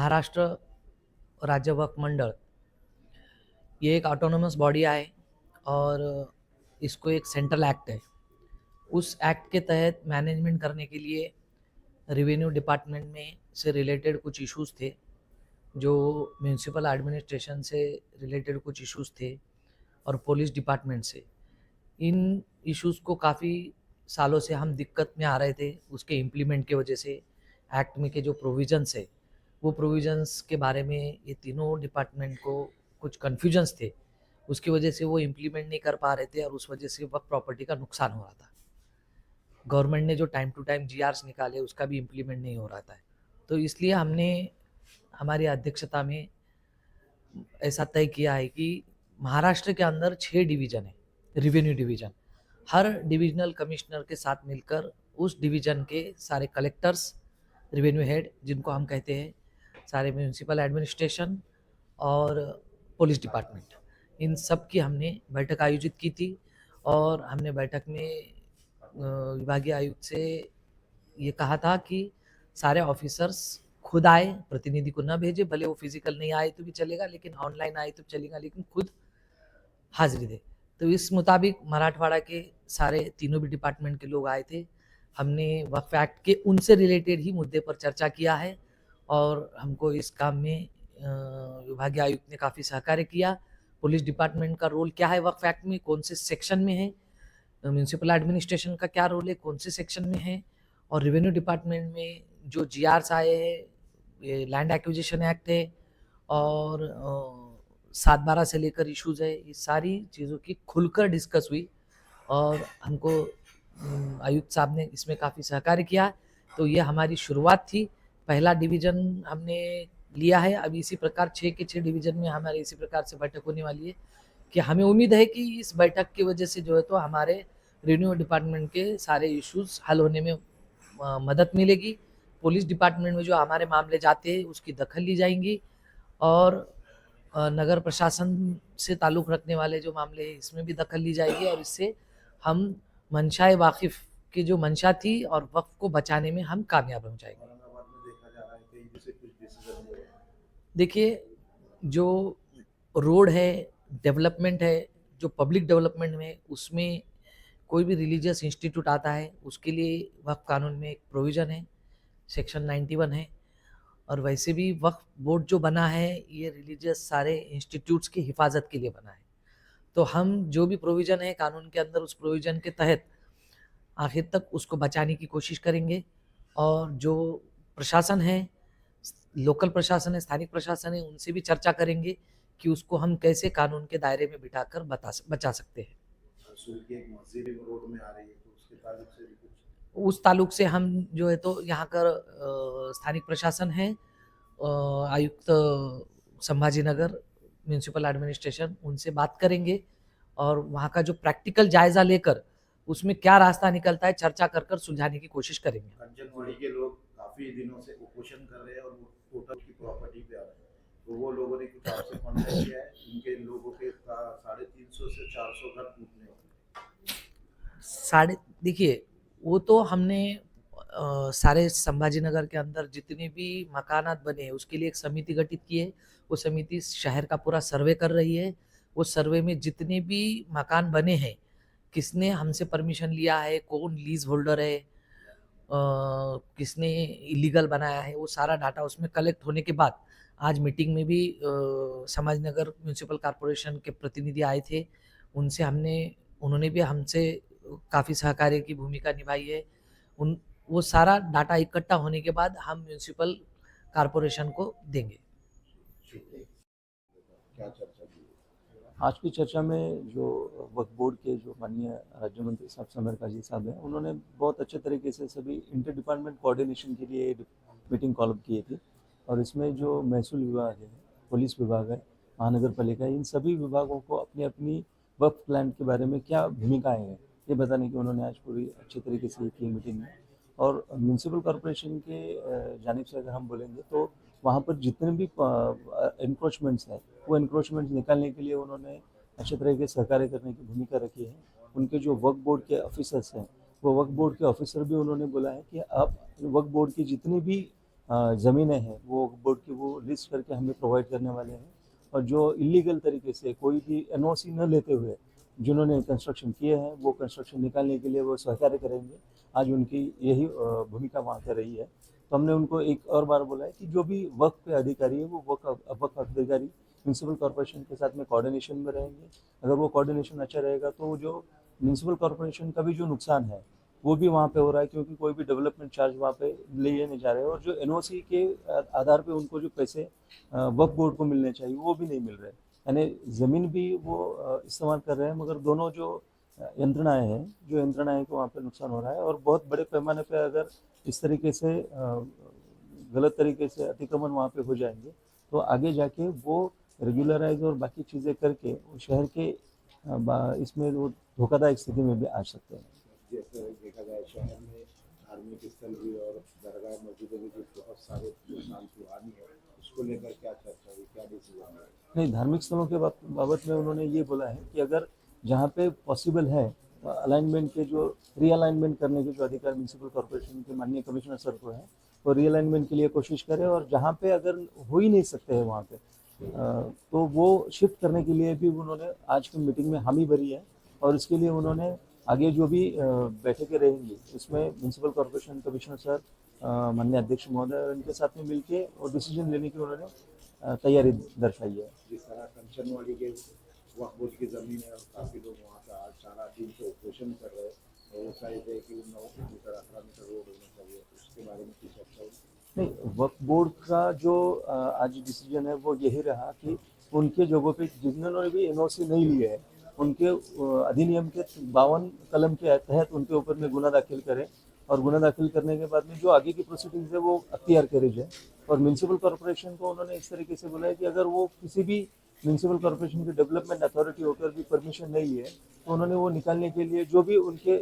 महाराष्ट्र राज्य वक्फ मंडळ ये एक ऑटोनोमस बॉडी है और इसको एक सेंट्रल एक्ट है। उस एक्ट के तहत मैनेजमेंट करने के लिए रेवेन्यू डिपार्टमेंट में से रिलेटेड कुछ इश्यूज थे, जो म्यूनिसिपल एडमिनिस्ट्रेशन से रिलेटेड कुछ इश्यूज थे और पुलिस डिपार्टमेंट से। इन इश्यूज को काफ़ी सालों से हम दिक्कत में आ रहे थे, उसके इम्प्लीमेंट की वजह से। एक्ट में के जो प्रोविजंस है, वो प्रोविजंस के बारे में ये तीनों डिपार्टमेंट को कुछ कन्फ्यूजन्स थे, उसकी वजह से वो इम्प्लीमेंट नहीं कर पा रहे थे और उस वजह से वक्त प्रॉपर्टी का नुकसान हो रहा था। गवर्नमेंट ने जो टाइम टू टाइम जीआरस निकाले, उसका भी इम्प्लीमेंट नहीं हो रहा था। तो इसलिए हमने हमारी अध्यक्षता में ऐसा तय किया है कि महाराष्ट्र के अंदर 6 डिवीज़न है, रेवेन्यू डिवीज़न। हर डिविजनल कमिश्नर के साथ मिलकर उस डिवीज़न के सारे कलेक्टर्स, रेवेन्यू हेड जिनको हम कहते हैं, सारे म्यूनिसिपल एडमिनिस्ट्रेशन और पुलिस डिपार्टमेंट, इन सब की हमने बैठक आयोजित की थी। और हमने बैठक में विभागीय आयुक्त से ये कहा था कि सारे ऑफिसर्स खुद आए, प्रतिनिधि को न भेजे, भले वो फिजिकल नहीं आए तो भी चलेगा, लेकिन ऑनलाइन आए तो चलेगा, लेकिन खुद हाजिरी दे। तो इस मुताबिक मराठवाड़ा के सारे तीनों भी डिपार्टमेंट के लोग आए थे। हमने वक्फ एक्ट के उनसे रिलेटेड ही मुद्दे पर चर्चा किया है और हमको इस काम में विभागीय आयुक्त ने काफ़ी सहकार्य किया। पुलिस डिपार्टमेंट का रोल क्या है वक्फ एक्ट में, कौन से सेक्शन में है, म्यूनिसिपल एडमिनिस्ट्रेशन का क्या रोल है, कौन से सेक्शन में है, और रेवेन्यू डिपार्टमेंट में जो जीआरस आए हैं, ये लैंड एक्विजिशन एक्ट है और 7/12 से लेकर इश्यूज है, ये सारी चीज़ों की खुलकर डिस्कस हुई और हमको आयुक्त साहब ने इसमें काफ़ी सहकार्य किया। तो ये हमारी शुरुआत थी, पहला डिवीज़न हमने लिया है। अब इसी प्रकार 6 के 6 डिवीज़न में हमारे इसी प्रकार से बैठक होने वाली है कि हमें उम्मीद है कि इस बैठक की वजह से जो है तो हमारे रेवेन्यू डिपार्टमेंट के सारे इश्यूज हल होने में मदद मिलेगी। पुलिस डिपार्टमेंट में जो हमारे मामले जाते हैं उसकी दखल ली जाएंगी और नगर प्रशासन से ताल्लुक़ रखने वाले जो मामले हैं इसमें भी दखल ली जाएगी और इससे हम मंशाए वाकिफ़ की जो मंशा थी और वक़्फ़ को बचाने में हम कामयाब हो जाएंगे। देखिए, जो रोड है, डेवलपमेंट है, जो पब्लिक डेवलपमेंट में, उसमें कोई भी रिलीजियस इंस्टीट्यूट आता है उसके लिए वक्फ कानून में एक प्रोविज़न है, सेक्शन 91 है। और वैसे भी वक्फ बोर्ड जो बना है ये रिलीजियस सारे इंस्टीट्यूट्स की हिफाजत के लिए बना है। तो हम जो भी प्रोविज़न है कानून के अंदर, उस प्रोविज़न के तहत आखिर तक उसको बचाने की कोशिश करेंगे और जो प्रशासन है, लोकल प्रशासन है, स्थानिक प्रशासन है, उनसे भी चर्चा करेंगे कि उसको हम कैसे कानून के दायरे में बिठाकर बचा सकते हैं। उस ताल्लुक से हम जो है तो यहाँ कर स्थानिक प्रशासन है, आयुक्त संभाजीनगर म्यूनिसिपल एडमिनिस्ट्रेशन, उनसे बात करेंगे और वहाँ का जो प्रैक्टिकल जायजा लेकर उसमें क्या रास्ता निकलता है चर्चा कर कर सुलझाने की कोशिश करेंगे। कंचनवाड़ी के लोग काफी दिनों से कुपोषण कर रहे हैं और वो टोटल की प्रॉपर्टी पे आ रहे हैं, तो वो लोगों ने कुछ आपसे कांटेक्ट किया है? उनके लोगों के 350 से 400 घर टूटने वाले। देखिए, वो तो हमने सारे संभाजीनगर के अंदर जितने भी मकानात बने हैं उसके लिए एक समिति गठित की है। वो समिति शहर का पूरा सर्वे कर रही है। वो सर्वे में जितने भी मकान बने हैं, किसने हमसे परमिशन लिया है, कौन लीज होल्डर है, किसने इलीगल बनाया है, वो सारा डाटा उसमें कलेक्ट होने के बाद आज मीटिंग में भी समाजनगर म्यूनिसिपल कॉरपोरेशन के प्रतिनिधि आए थे। उन्होंने भी हमसे काफ़ी सहकार्य की भूमिका निभाई है। वो सारा डाटा इकट्ठा होने के बाद हम म्यूनिसिपल कॉरपोरेशन को देंगे। क्या चर्चा की? आज की चर्चा में जो वक्फ बोर्ड के जो माननीय राज्य मंत्री साहब समर काजी साहब हैं, उन्होंने बहुत अच्छे तरीके से सभी इंटर डिपार्टमेंट कोऑर्डिनेशन के लिए मीटिंग कॉल की थी और इसमें जो महसूल विभाग है, पुलिस विभाग है, महानगर पालिका है, इन सभी विभागों को अपनी अपनी वक्फ प्लान के बारे में क्या भूमिकाएँ हैं ये बताने की उन्होंने आज पूरी अच्छे तरीके से की मीटिंग में। और म्यूनसिपल कॉरपोरेशन के जानिब से अगर हम बोलेंगे तो वहाँ पर जितने भी इंक्रोचमेंट्स हैं वो इंक्रोचमेंट्स निकालने के लिए उन्होंने अच्छे तरीके से सहकार्य करने की भूमिका रखी है। उनके जो वक्फ बोर्ड के ऑफिसर्स हैं, वो वक्फ बोर्ड के ऑफिसर भी उन्होंने बोला है कि आप वक्फ बोर्ड की जितनी भी ज़मीनें हैं वो बोर्ड की वो लिस्ट करके हमें प्रोवाइड करने वाले हैं। और जो इलीगल तरीके से कोई भी एनओसी न लेते हुए जिन्होंने कंस्ट्रक्शन किए हैं वो कंस्ट्रक्शन निकालने के लिए वो सहकार्य करेंगे। आज उनकी यही भूमिका वहाँ पे रही है। तो हमने उनको एक और बार बोला है कि जो भी वक्फ के अधिकारी है वो वक्फ अधिकारी म्यूनसिपल कॉर्पोरेशन के साथ में कोऑर्डिनेशन में रहेंगे। अगर वो कोऑर्डिनेशन अच्छा रहेगा तो जो म्यूनसिपल कॉर्पोरेशन का भी जो नुकसान है वो भी वहाँ पे हो रहा है, क्योंकि कोई भी डेवलपमेंट चार्ज वहाँ पे लिए नहीं जा रहे हैं। और जो एनओसी के आधार पे उनको जो पैसे वक्फ बोर्ड को मिलने चाहिए वो भी नहीं मिल रहे। यानी ज़मीन भी वो इस्तेमाल कर रहे हैं, मगर दोनों जो यंत्रणाएं को वहाँ पे नुकसान हो रहा है। और बहुत बड़े पैमाने पे अगर इस तरीके से गलत तरीके से अतिक्रमण वहाँ पे हो जाएंगे तो आगे जाके वो रेगुलराइज और बाकी चीज़ें करके वो शहर के इसमें वो धोखादायक स्थिति में भी आ सकते हैं। जैसे देखा जाए शहर में धार्मिक स्थल भी और दरगाह मस्जिदें भी जो बहुत सारे नुकसान की हानि है, उसको लेकर क्या चर्चा हुई, क्या डिसीजन है? नहीं, धार्मिक स्थलों के बाबत में उन्होंने ये बोला है कि अगर जहाँ पे पॉसिबल है अलाइनमेंट के जो रीअलाइनमेंट करने के जो अधिकार म्यूनसिपल कॉर्पोरेशन के माननीय कमिश्नर सर को है वो रीअलाइनमेंट के लिए कोशिश करें। और जहाँ पे अगर हो ही नहीं सकते हैं वहाँ पे तो वो शिफ्ट करने के लिए भी उन्होंने आज की मीटिंग में हामी भरी है। और इसके लिए उन्होंने आगे जो भी बैठकें रहेंगी उसमें म्यूनसिपल कॉर्पोरेशन कमिश्नर सर माननीय अध्यक्ष महोदय और इनके साथ में मिलके और डिसीजन लेने की उन्होंने तैयारी दर्शाई है। जिस तरह कंचनवाड़ी के वक्फ बोर्ड की जमीन है और काफी लोग वहाँ पे आज 4-8 दिन से ऑपरेशन कर रहे हैं और वो चाहते हैं कि 9 मीटर 18 मीटर रोड होना चाहिए, उसके बारे में कुछ चर्चा हुई? नहीं, वक्फ बोर्ड का जो आज डिसीजन है वो यही रहा कि उनके जगहों पे जिन्होंने भी एनओसी नहीं लिए है उनके अधिनियम के 52 कलम के तहत उनके ऊपर में गुना दाखिल करें। और गुना दाखिल करने के बाद में जो आगे की प्रोसीडिंग्स है वो अख्तियार करेज है। और म्यूनसिपल कॉर्पोरेशन को उन्होंने इस तरीके से बोला है कि अगर वो किसी भी म्यूनसिपल कॉर्पोरेशन की डेवलपमेंट अथॉरिटी होकर भी परमिशन नहीं है तो उन्होंने वो निकालने के लिए जो भी उनके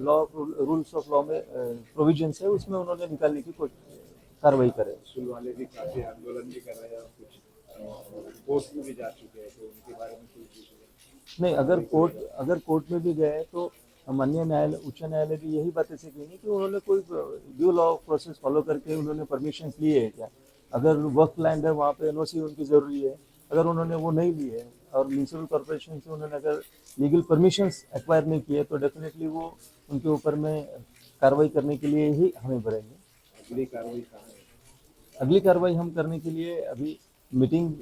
लॉ रूल्स ऑफ लॉ में प्रोविजंस है उसमें उन्होंने निकालने की कार्रवाई करे। स्कूल वाले भी काफी आंदोलन भी कर रहे हैं और कुछ कोर्ट में भी जा चुके हैं, तो उनके बारे में कुछ नहीं, अगर कोर्ट में भी गए तो माननीय न्यायालय उच्च न्यायालय भी यही बातें से कहेंगे कि उन्होंने कोई ड्यू लॉ प्रोसेस फॉलो करके उन्होंने परमिशन लिए है क्या। अगर वक्फ लैंड है वहाँ पे एनओसी उनकी ज़रूरी है, अगर उन्होंने वो नहीं लिए है और म्यूनसिपल कॉर्पोरेशन से उन्होंने अगर लीगल परमिशंस एक्वायर नहीं किए तो डेफिनेटली वो उनके ऊपर में कार्रवाई करने के लिए ही हमें भरेंगे। अगली कार्रवाई कहाँ है? अगली कार्रवाई हम करने के लिए अभी मीटिंग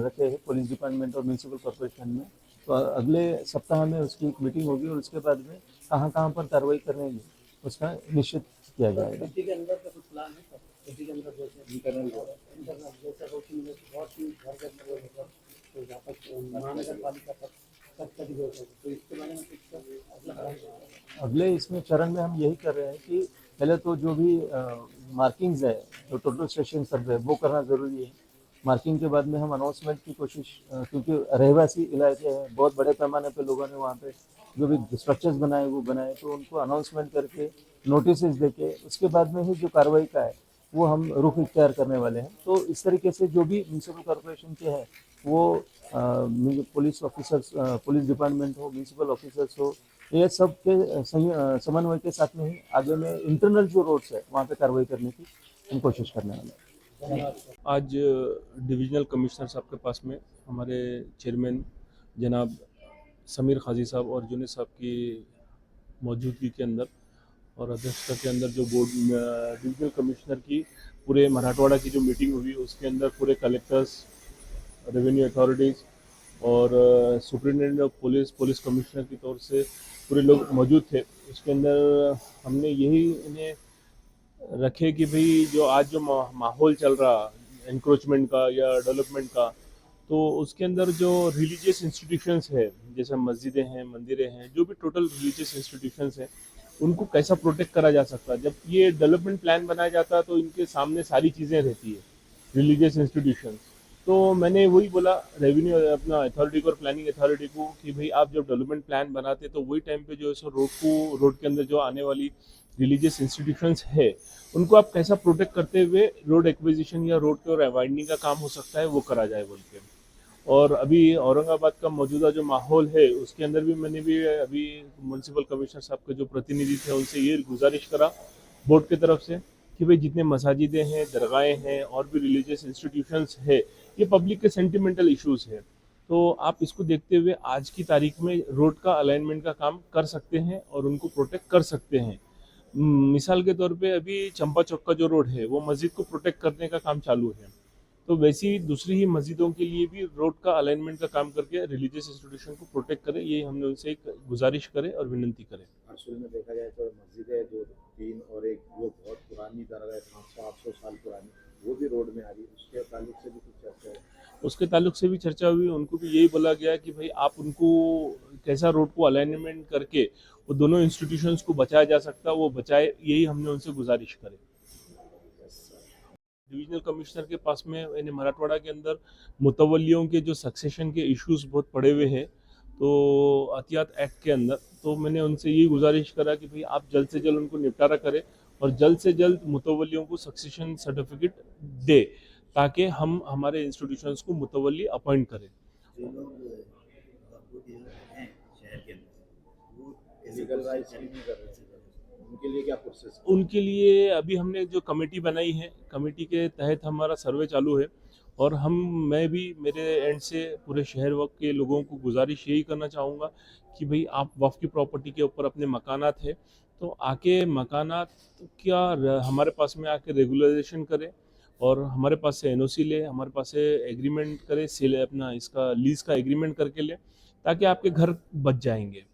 रखे हैं पुलिस डिपार्टमेंट और म्यूनसिपल कॉर्पोरेशन में। तो अगले सप्ताह में उसकी एक मीटिंग होगी और उसके बाद में कहाँ पर कार्रवाई करेंगे उसका निश्चित किया जाएगा। सिटी के अंदर का कुछ प्लान है सर? सिटी के अंदर जैसे इंटरनल जैसे रोटी में बहुत ही घर घर में मतलब तो यहाँ पर महानगर पालिका तक कभी हो सकता तो इसके बारे में कुछ अगला प्लान है? अगले इसमें चरण में हम यही कर रहे हैं कि पहले तो जो भी मार्किंग्स है जो टोटल स्टेशन सब है वो करना ज़रूरी है। मार्किंग के बाद में हम अनाउंसमेंट की कोशिश क्योंकि रहवासी इलाके हैं बहुत बड़े पैमाने पे लोगों ने वहाँ पे जो भी स्ट्रक्चर्स बनाए वो बनाए तो उनको अनाउंसमेंट करके नोटिस देके उसके बाद में ही जो कार्रवाई का है वो हम रुख इख्तियार करने वाले हैं। तो इस तरीके से जो भी म्यूनसिपल कॉर्पोरेशन के हैं वो पुलिस ऑफिसर्स पुलिस डिपार्टमेंट हो म्यूनसिपल ऑफिसर्स हो ये सब के समन्वय के साथ में ही आगे में इंटरनल जो रोड्स है वहाँ पे कार्रवाई करने की हम कोशिश करने वाले हैं। आज डिविजनल कमिश्नर साहब के पास में हमारे चेयरमैन जनाब समीर खाजी साहब और जूनियर साहब की मौजूदगी के अंदर और अध्यक्षता के अंदर जो बोर्ड डिविजनल कमिश्नर की पूरे मराठवाड़ा की जो मीटिंग हुई उसके अंदर पूरे कलेक्टर्स रेवेन्यू अथॉरिटीज़ और सुप्रिटेंडेंट ऑफ पुलिस कमिश्नर की तौर से पूरे लोग मौजूद थे। उसके अंदर हमने यही इन्हें रखे कि भाई जो आज जो माहौल चल रहा एनक्रोचमेंट का या डेवलपमेंट का तो उसके अंदर जो रिलीजियस इंस्टीट्यूशंस है जैसे मस्जिदें हैं मंदिरें हैं जो भी टोटल रिलीजियस इंस्टीट्यूशंस हैं उनको कैसा प्रोटेक्ट करा जा सकता है। जब ये डेवलपमेंट प्लान बनाया जाता है तो इनके सामने सारी चीज़ें रहती है रिलीजियस इंस्टीट्यूशंस। तो मैंने वही बोला रेवेन्यू अपना अथॉरिटी को और प्लानिंग अथॉरिटी को कि भाई आप जब डेवलपमेंट प्लान बनाते तो वही टाइम पे जो है सो रोड के अंदर जो आने वाली रिलीजियस इंस्टीट्यूशंस है उनको आप कैसा प्रोटेक्ट करते हुए रोड एक्विजिशन या रोड के वाइडनिंग का काम हो सकता है वो करा जाए बोल के। और अभी औरंगाबाद का मौजूदा जो माहौल है उसके अंदर भी मैंने भी अभी म्यूनसिपल कमिश्नर साहब के जो प्रतिनिधि थे उनसे ये गुजारिश करा बोर्ड की तरफ से कि भाई जितने मसाजिदें हैं, दरगाहें हैं और भी रिलीजियस इंस्टीट्यूशंस है, ये पब्लिक के सेंटिमेंटल इश्यूज़ है। तो आप इसको देखते हुए आज की तारीख में रोड का अलाइनमेंट का काम कर सकते हैं और उनको प्रोटेक्ट कर सकते हैं। मिसाल के तौर पे अभी चंपा चौक का जो रोड है वो मस्जिद को प्रोटेक्ट करने का काम चालू है, तो वैसी ही दूसरी ही मस्जिदों के लिए भी रोड का अलाइनमेंट का काम करके रिलीजियस इंस्टीट्यूशन को प्रोटेक्ट करें, ये हमने उनसे एक गुजारिश करे और विनंती करें। अरसुल में देखा जाए तो मस्जिद है जो 3 और एक वो बहुत पुरानी दरगाह है 500-800 साल पुरानी, वो भी रोड में आ रही है, उसके ताल्लुक से भी कुछ चर्चा है? उसके ताल्लुक से भी चर्चा हुई, उनको भी यही बोला गया कि भाई आप उनको कैसा रोड को अलाइनमेंट करके वो दोनों इंस्टीट्यूशंस को बचाया जा सकता है वो बचाए, यही हमने उनसे गुजारिश करे। डिविजनल कमिश्नर के पास में यानी मराठवाड़ा के अंदर मुतवल्लियों के जो सक्सेशन के इश्यूज बहुत पड़े हुए हैं, तो अतियात एक्ट के अंदर, तो मैंने उनसे यही गुजारिश करा कि भाई आप जल्द से जल्द उनको निपटारा करें और जल्द से जल्द मुतवल्लियों को सक्सेशन सर्टिफिकेट दे, ताकि हम हमारे इंस्टीट्यूशंस को मुतवल्ली अपॉइंट करें। जो लोग हैं शहर के अंदर वो लीगल राइट्स नहीं कर रहे हैं, उनके लिए क्या प्रोसेस? उनके लिए अभी हमने जो कमेटी बनाई है, कमेटी के तहत हमारा सर्वे चालू है और मैं भी मेरे एंड से पूरे शहर वक्त के लोगों को गुजारिश यही करना चाहूँगा कि भाई आप वक्फ की प्रॉपर्टी के ऊपर अपने मकानात है तो आके मकानात हमारे पास में आके रेगुलराइजेशन करें और हमारे पास से एनओसी ले, हमारे पास से एग्रीमेंट करें, सेल अपना इसका लीज का एग्रीमेंट करके ले, ताकि आपके घर बच जाएंगे।